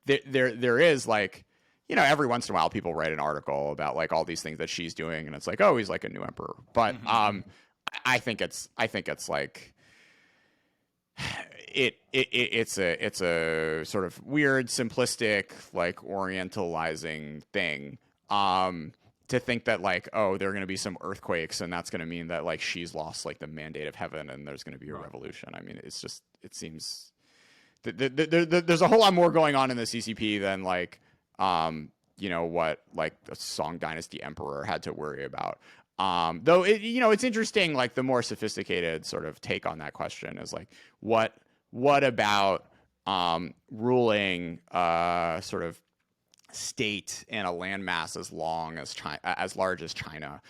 there is like, every once in a while people write an article about like all these things that she's doing, and it's like, oh, he's like a new emperor. But I think it's like it's a sort of weird, simplistic, like orientalizing thing. To think that like, oh, there are going to be some earthquakes and that's going to mean that like she's lost like the mandate of heaven and there's going to be a revolution. I mean, it seems there's a whole lot more going on in the CCP than like, what like the Song Dynasty emperor had to worry about. Though it's interesting, like the more sophisticated sort of take on that question is like, what about ruling sort of state and a landmass as large as China,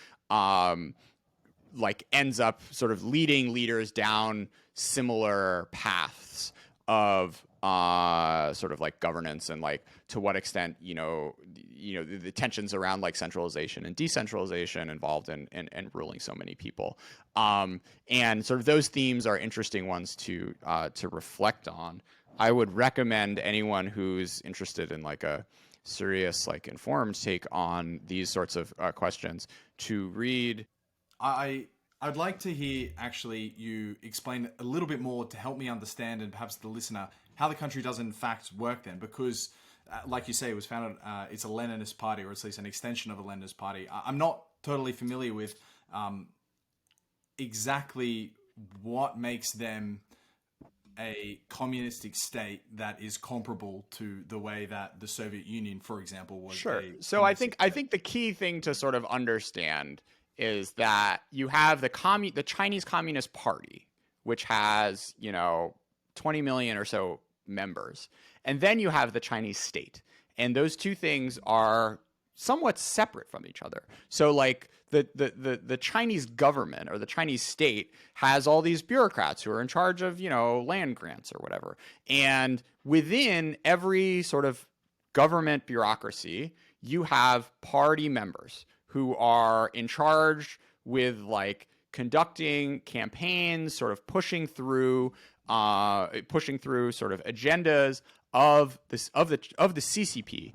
like ends up sort of leading leaders down similar paths of sort of like governance, and like to what extent the tensions around like centralization and decentralization involved in ruling so many people, and sort of those themes are interesting ones to reflect on. I would recommend anyone who's interested in like a serious, like informed take on these sorts of questions to read. I'd like to hear actually you explain a little bit more to help me understand, and perhaps the listener, how the country does in fact work then, because like you say, it was founded, it's a Leninist party, or at least an extension of a Leninist party. I'm not totally familiar with exactly what makes them a communistic state that is comparable to the way that the Soviet Union, for example, was. Sure. So I think the key thing to sort of understand is that you have the Chinese Communist Party, which has 20 million or so members, and then you have the Chinese state, and those two things are somewhat separate from each other. So like the Chinese government or the Chinese state has all these bureaucrats who are in charge of, land grants or whatever. And within every sort of government bureaucracy, you have party members who are in charge with like conducting campaigns, sort of pushing through sort of agendas of the CCP,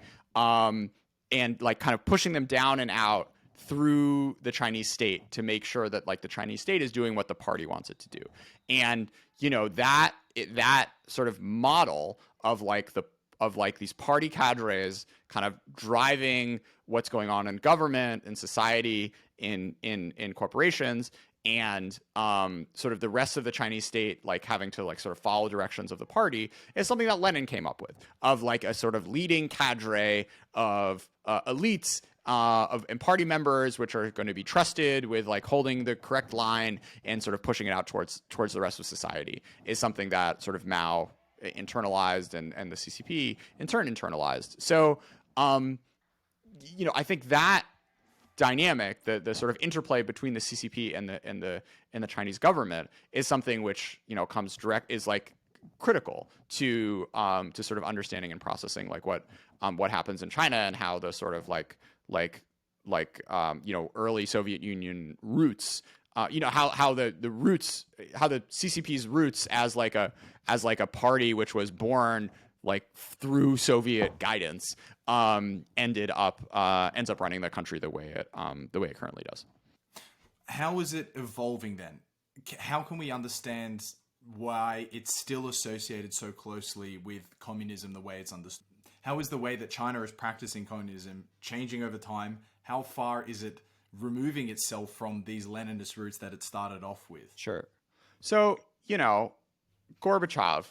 and like kind of pushing them down and out through the Chinese state to make sure that like the Chinese state is doing what the party wants it to do. And that sort of model of like these party cadres kind of driving what's going on in government and society, in corporations, and sort of the rest of the Chinese state like having to like sort of follow directions of the party, is something that Lenin came up with, of like a sort of leading cadre of elites and party members, which are going to be trusted with like holding the correct line and sort of pushing it out towards the rest of society, is something that sort of Mao internalized, and the CCP in turn internalized. So I think that dynamic, the sort of interplay between the CCP and the Chinese government, is something which is like critical to sort of understanding and processing like what happens in China, and how the sort of early Soviet Union roots, how the CCP's roots as like a party which was born like through Soviet guidance, ends up running the country the way it currently does. How is it evolving then? How can we understand why it's still associated so closely with communism the way it's understood? How is the way that China is practicing communism changing over time? How far is it removing itself from these Leninist roots that it started off with? Sure. So, Gorbachev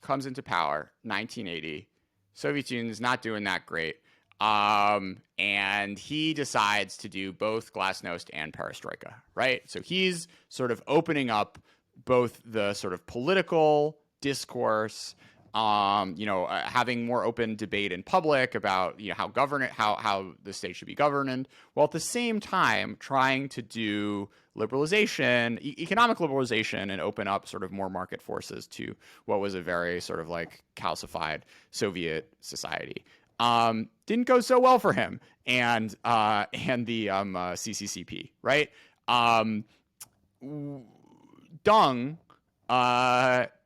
comes into power 1980. Soviet Union is not doing that great. And he decides to do both glasnost and perestroika, right? So he's sort of opening up both the sort of political discourse, having more open debate in public about how the state should be governed, while at the same time trying to do liberalization, economic liberalization, and open up sort of more market forces to what was a very sort of like calcified Soviet society. Didn't go so well for him and the CCCP, right? Deng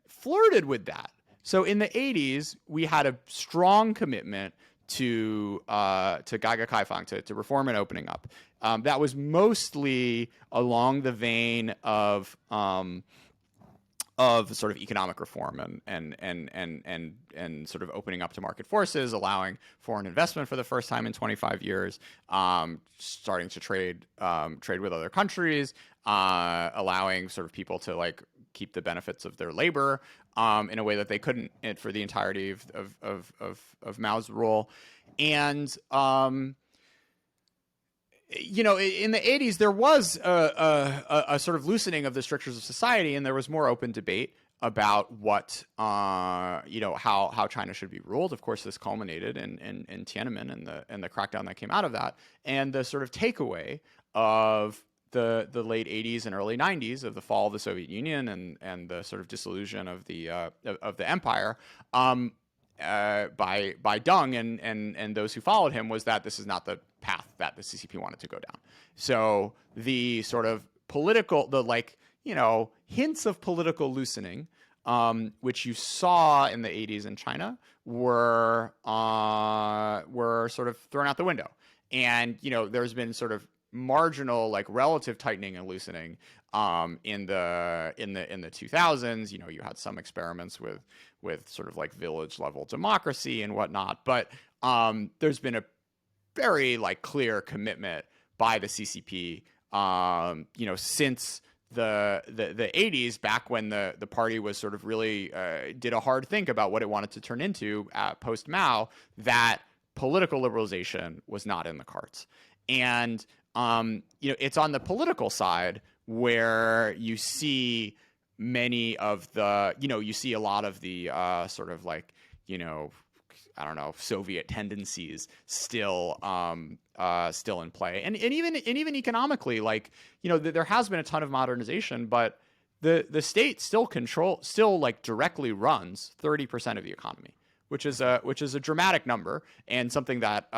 flirted with that. So in the 80s, we had a strong commitment to Gaga to reform and opening up. That was mostly along the vein of sort of economic reform and sort of opening up to market forces, allowing foreign investment for the first time in 25 years, starting to trade with other countries, allowing sort of people to like keep the benefits of their labor in a way that they couldn't for the entirety of Mao's rule. And in the 80s, there was a sort of loosening of the strictures of society, and there was more open debate about what, how China should be ruled. Of course, this culminated in Tiananmen and the crackdown that came out of that, and the sort of takeaway of the late 80s and early 90s of the fall of the Soviet Union and the sort of dissolution of the empire. By Deng and those who followed him was that this is not the path that the CCP wanted to go down. So the sort of hints of political loosening, which you saw in the 80s in China, were sort of thrown out the window. And there's been sort of marginal relative tightening and loosening in the 2000s. You had some experiments with sort of like village level democracy and whatnot, but there's been a very clear commitment by the CCP since the 80s, back when the party was sort of really did a hard think about what it wanted to turn into post Mao, that political liberalization was not in the cards. And it's on the political side where you see many of the, you see a lot of the sort of Soviet tendencies still in play, and even economically, there has been a ton of modernization, but the state still directly runs 30% of the economy, which is a dramatic number, and something that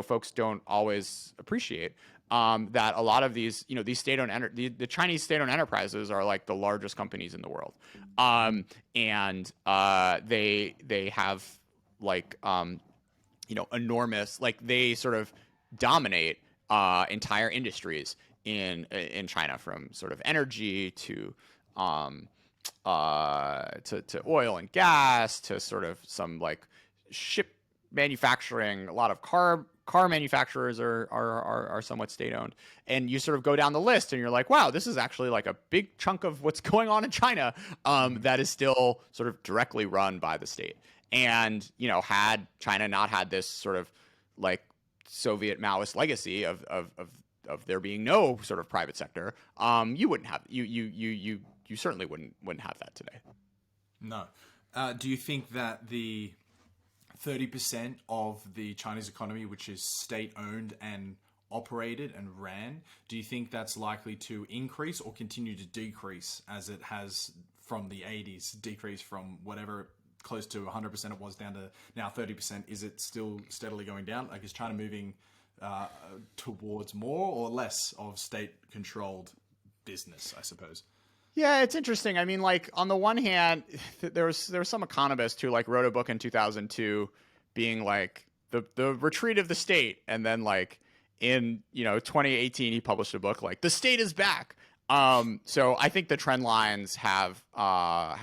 folks don't always appreciate. That a lot of these, these state-owned the Chinese state-owned enterprises are like the largest companies in the world, and they have enormous, they sort of dominate entire industries in China, from sort of energy to oil and gas to sort of some ship manufacturing. A lot of car manufacturers are somewhat state-owned, and you sort of go down the list and you're like, wow, this is actually a big chunk of what's going on in China that is still sort of directly run by the state. And had China not had this sort of Soviet Maoist legacy of there being no sort of private sector, you wouldn't have you certainly wouldn't have that today. No. Do you think that the 30% of the Chinese economy, which is state-owned and operated and ran, do you think that's likely to increase or continue to decrease as it has from the 80s, decrease from whatever close to 100% it was down to now 30%? Is it still steadily going down? Is China moving towards more or less of state-controlled business, I suppose? Yeah, it's interesting. I mean, on the one hand, there was some economist who wrote a book in 2002 being the retreat of the state, and then in 2018 he published a book The state is back. So I think the trend lines have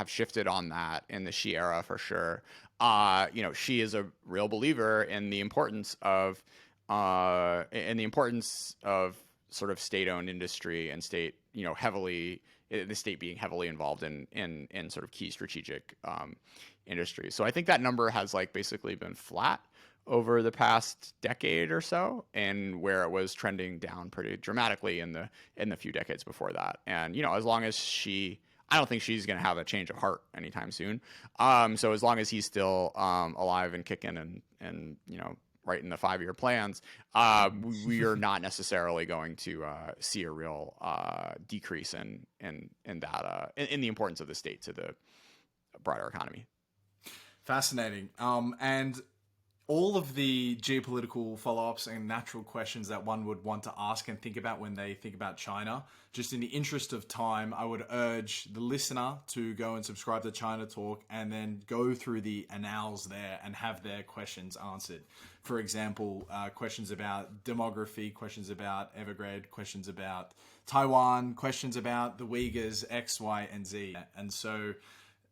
shifted on that in the Xi era for sure. Xi is a real believer in the importance of sort of state-owned industry and state, the state being heavily involved in sort of key strategic industries. So I think that number has like basically been flat over the past decade or so, and where it was trending down pretty dramatically in the few decades before that. And as long as I don't think she's going to have a change of heart anytime soon. So as long as he's still alive and kicking and writing the 5-year plans, we are not necessarily going to see a real decrease in that in the importance of the state to the broader economy. Fascinating. And all of the geopolitical follow-ups and natural questions that one would want to ask and think about when they think about China. Just in the interest of time, I would urge the listener to go and subscribe to China Talk and then go through the annals there and have their questions answered. For example, questions about demography, questions about Evergrande, questions about Taiwan, questions about the Uyghurs, X, Y, and Z. And so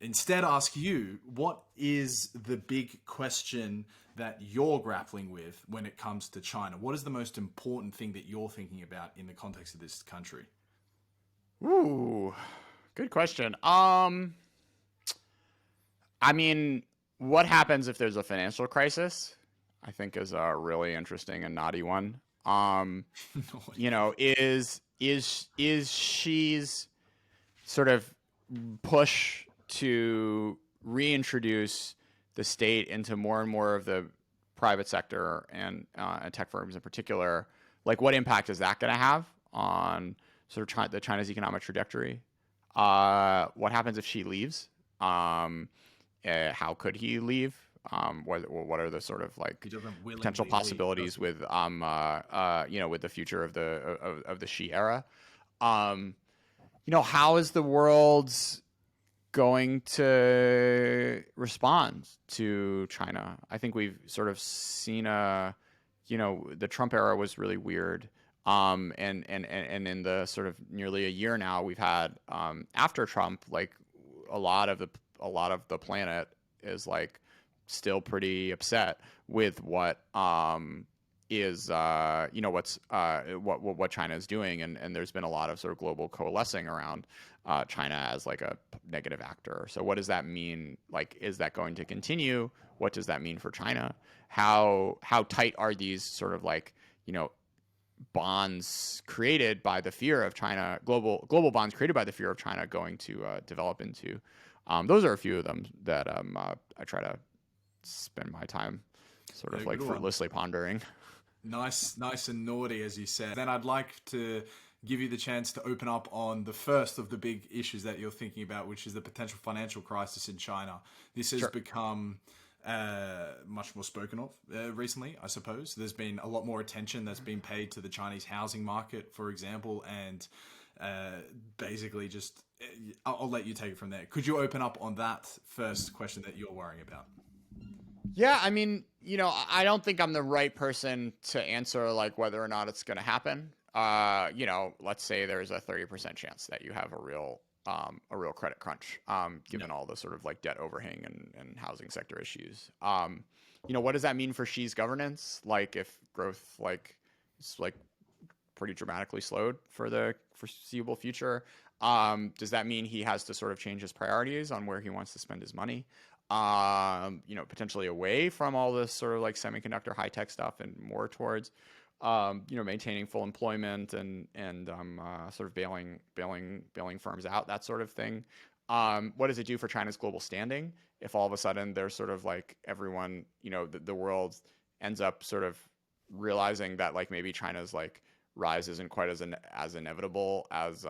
instead ask you, what is the big question that you're grappling with when it comes to China? What is the most important thing that you're thinking about in the context of this country? Ooh, good question. I mean, what happens if there's a financial crisis? I think is a really interesting and naughty one. Is Xi's sort of push to reintroduce the state into more and more of the private sector and tech firms in particular, like what impact is that going to have on sort of China's economic trajectory? What happens if Xi leaves? How could he leave? What are the sort of like potential possibilities with with the future of the Xi era? How is the world going to respond to China? I think we've sort of seen the Trump era was really weird. And in the sort of nearly a year now, we've had after Trump, like a lot of the planet is like still pretty upset with what what China is doing, and there's been a lot of sort of global coalescing around China as like a negative actor. So what does that mean? Like, is that going to continue? What does that mean for China? How tight are these sort of like bonds created by the fear of China, global bonds created by the fear of China going to develop into? Those are a few of them that I try to spend my time sort of like fruitlessly pondering. Nice and naughty, as you said. Then I'd like to give you the chance to open up on the first of the big issues that you're thinking about, which is the potential financial crisis in China. This has become much more spoken of recently, I suppose. There's been a lot more attention that's been paid to the Chinese housing market, for example, and basically just I'll let you take it from there. Could you open up on that first question that you're worrying about? Yeah, I mean, I don't think I'm the right person to answer like whether or not it's going to happen. Let's say there's a 30% chance that you have a real credit crunch, given all the sort of like debt overhang and housing sector issues. What does that mean for Xi's governance? Like if growth is pretty dramatically slowed for the foreseeable future, does that mean he has to sort of change his priorities on where he wants to spend his money? Potentially away from all this sort of like semiconductor high tech stuff and more towards, maintaining full employment and sort of bailing firms out, that sort of thing. What does it do for China's global standing if all of a sudden there's sort of like everyone, the world ends up sort of realizing that like maybe China's like rise isn't quite as inevitable as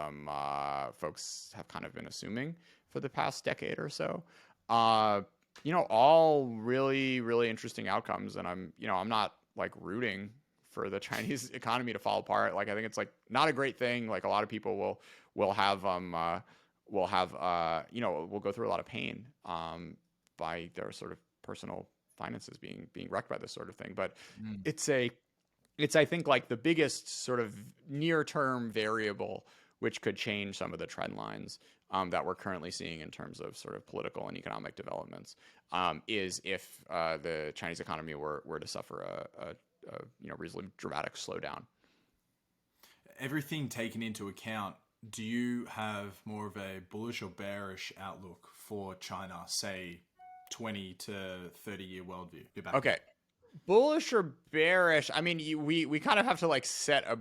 folks have kind of been assuming for the past decade or so. All really, really interesting outcomes. And I'm not like rooting for the Chinese economy to fall apart. Like, I think it's like not a great thing. Like a lot of people will go through a lot of pain, by their sort of personal finances being wrecked by this sort of thing. But it's I think like the biggest sort of near term variable which could change some of the trend lines that we're currently seeing in terms of sort of political and economic developments, is if the Chinese economy were to suffer a reasonably dramatic slowdown. Everything taken into account, do you have more of a bullish or bearish outlook for China, say 20 to 30-year worldview? Okay. Bullish or bearish? I mean, we kind of have to like set a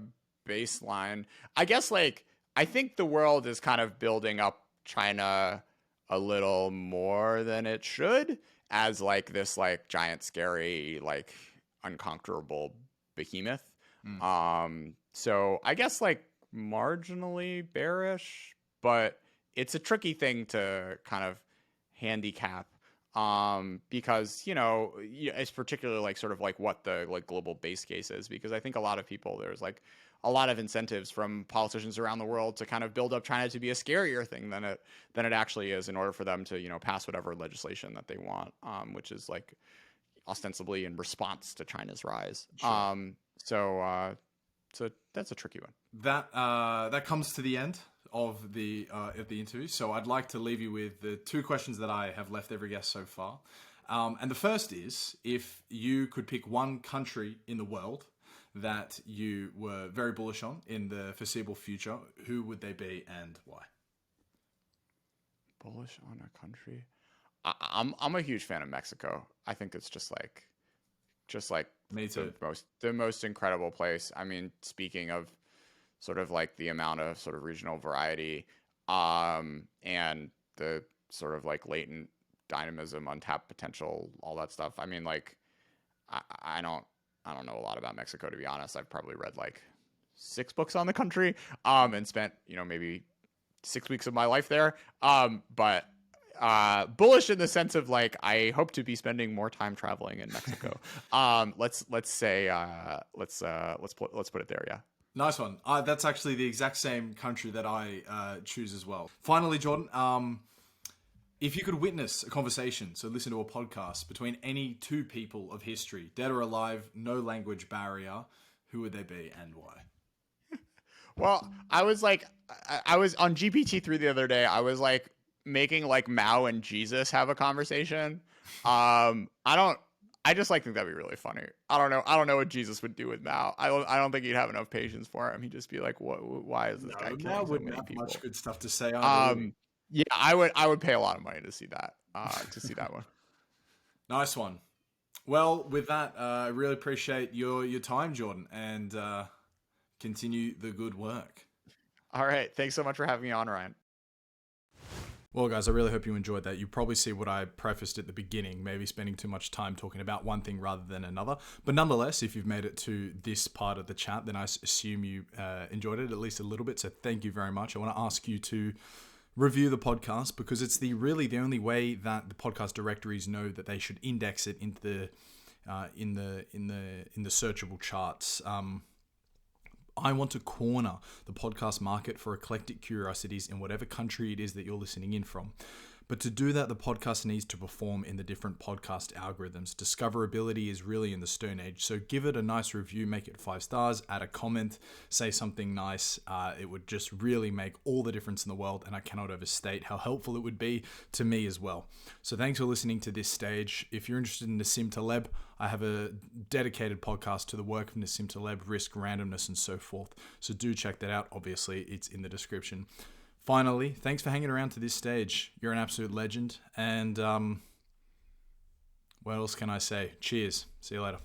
baseline. I guess like I think the world is kind of building up China a little more than it should as like this like giant, scary, like unconquerable behemoth. So I guess like marginally bearish, but it's a tricky thing to kind of handicap because it's particularly like sort of like what the like global base case is, because I think a lot of people, there's like a lot of incentives from politicians around the world to kind of build up China to be a scarier thing than it actually is, in order for them to pass whatever legislation that they want, which is like ostensibly in response to China's rise. Sure. So that's a tricky one. That comes to the end of the interview. So I'd like to leave you with the two questions that I have left every guest so far. And the first is, if you could pick one country in the world that you were very bullish on in the foreseeable future, who would they be and why? Bullish on a country? I'm a huge fan of Mexico. I think it's just like me too. The most incredible place. I mean, speaking of sort of like the amount of sort of regional variety, and the sort of like latent dynamism, untapped potential, all that stuff. I mean, like, I don't know a lot about Mexico, to be honest. I've probably read like 6 books on the country, and spent maybe 6 weeks of my life there. But bullish in the sense of like, I hope to be spending more time traveling in Mexico. Let's put it there. Yeah. Nice one. That's actually the exact same country that I choose as well. Finally, Jordan, if you could witness a conversation, so listen to a podcast between any two people of history, dead or alive, no language barrier, who would they be and why? Well, I was on GPT-3 the other day. I was like making like Mao and Jesus have a conversation. I just like think that'd be really funny. I don't know what Jesus would do with Mao. I don't think he'd have enough patience for him. He'd just be like, "What? Why is this guy killing Mao so wouldn't many have people?" much good stuff to say. Yeah, I would pay a lot of money to see that. One. Nice one. Well, with that, I really appreciate your time, Jordan, and continue the good work. All right. Thanks so much for having me on, Ryan. Well, guys, I really hope you enjoyed that. You probably see what I prefaced at the beginning, maybe spending too much time talking about one thing rather than another. But nonetheless, if you've made it to this part of the chat, then I assume you enjoyed it at least a little bit. So thank you very much. I want to ask you to review the podcast, because it's really the only way that the podcast directories know that they should index it into the in the searchable charts. I want to corner the podcast market for eclectic curiosities in whatever country it is that you're listening in from. But to do that, the podcast needs to perform in the different podcast algorithms. Discoverability is really in the Stone Age. So give it a nice review, make it 5 stars, add a comment, say something nice. It would just really make all the difference in the world. And I cannot overstate how helpful it would be to me as well. So thanks for listening to this stage. If you're interested in Nassim Taleb, I have a dedicated podcast to the work of Nassim Taleb, risk, randomness, and so forth. So do check that out. Obviously, it's in the description. Finally, thanks for hanging around to this stage. You're an absolute legend. And what else can I say? Cheers. See you later.